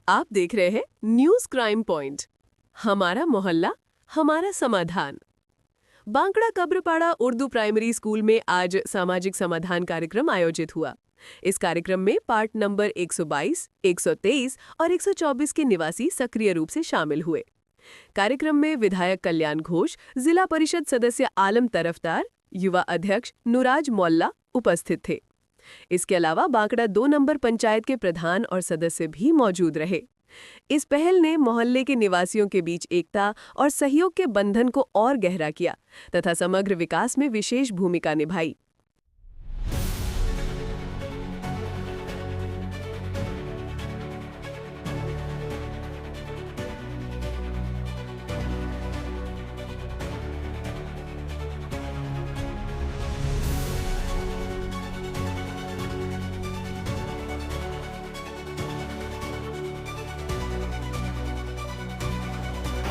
आप देख रहे हैं न्यूज क्राइम पॉइंट, हमारा मोहल्ला हमारा समाधान। बांकड़ा कब्रपाड़ा उर्दू प्राइमरी स्कूल में आज सामाजिक समाधान कार्यक्रम आयोजित हुआ। इस कार्यक्रम में पार्ट नंबर 122, 123 और 124 के निवासी सक्रिय रूप से शामिल हुए। कार्यक्रम में विधायक कल्याण घोष, जिला परिषद सदस्य आलम तरफदार, युवा अध्यक्ष नुराज मोल्ला उपस्थित थे। इसके अलावा बांकड़ा 2 नंबर पंचायत के प्रधान और सदस्य भी मौजूद रहे। इस पहल ने मोहल्ले के निवासियों के बीच एकता और सहयोग के बंधन को और गहरा किया तथा समग्र विकास में विशेष भूमिका निभाई।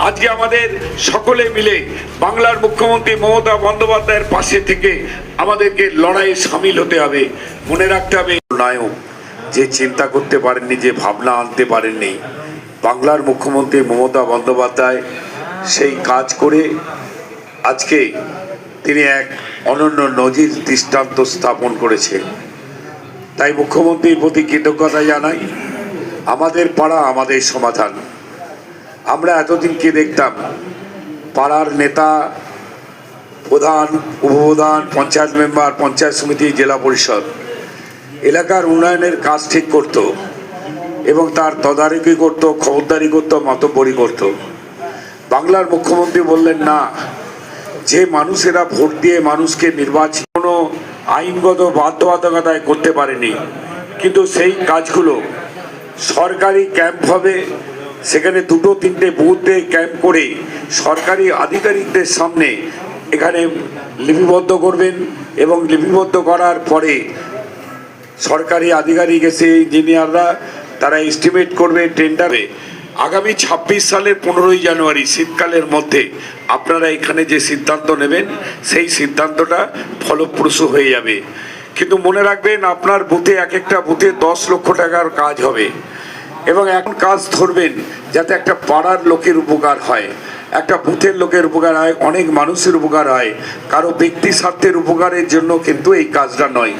আজকে আমাদের সকলে মিলে বাংলার মুখ্যমন্ত্রী মমতা বন্দ্যোপাধ্যায়ের পাশে থেকে আমাদেরকে লড়াইয়ে শামিল হতে হবে। মনে রাখতে হবে, নায়ক যে চিন্তা করতে পারেননি, যে ভাবনা আনতে পারেননি, বাংলার মুখ্যমন্ত্রী মমতা বন্দ্যোপাধ্যায় সেই কাজ করে আজকে তিনি এক অনন্য নজির দৃষ্টান্ত স্থাপন করেছে। তাই মুখ্যমন্ত্রীর প্রতি কৃতজ্ঞতা জানাই। আমাদের পাড়া আমাদের সমাধান। আমরা এতদিন কি দেখতাম, পাড়ার নেতা, প্রধান, উপপ্রধান, পঞ্চায়েত মেম্বার, পঞ্চায়েত সমিতি, জেলা পরিষদ এলাকার উন্নয়নের কাজ ঠিক করত এবং তার তদারকি করত, খবরদারি করত, মাতব্বরি করত। বাংলার মুখ্যমন্ত্রী বললেন, না, যে মানুষেরা ভোট দিয়ে মানুষকে নির্বাচন কোনো আইনগত বাধ্যবাধকতায় করতে পারেনি, কিন্তু সেই কাজগুলো সরকারি ক্যাম্প হবে, সেখানে 2-3টে বুথে ক্যাম্প করে সরকারি আধিকারিকদের সামনে এখানে লিপিবদ্ধ করবেন এবং লিপিবদ্ধ করার পরে সরকারি আধিকারিক এসে, ইঞ্জিনিয়াররা তারা এস্টিমেট করবে, টেন্ডারে আগামী 26 সালের 15ই জানুয়ারি শীতকালের মধ্যে আপনারা এখানে যে সিদ্ধান্ত নেবেন সেই সিদ্ধান্তটা ফলপ্রসূ হয়ে যাবে। কিন্তু মনে রাখবেন, আপনার বুথে এক একটা বুথে 10 লক্ষ টাকার কাজ হবে এবং এখন কাজ ধরবেন যাতে একটা পাড়ার লোকের উপকার হয়, একটা বুথের লোকের উপকার হয়, অনেক মানুষের উপকার হয়। কারো ব্যক্তি স্বার্থের উপকারের জন্য কিন্তু এই কাজটা নয়।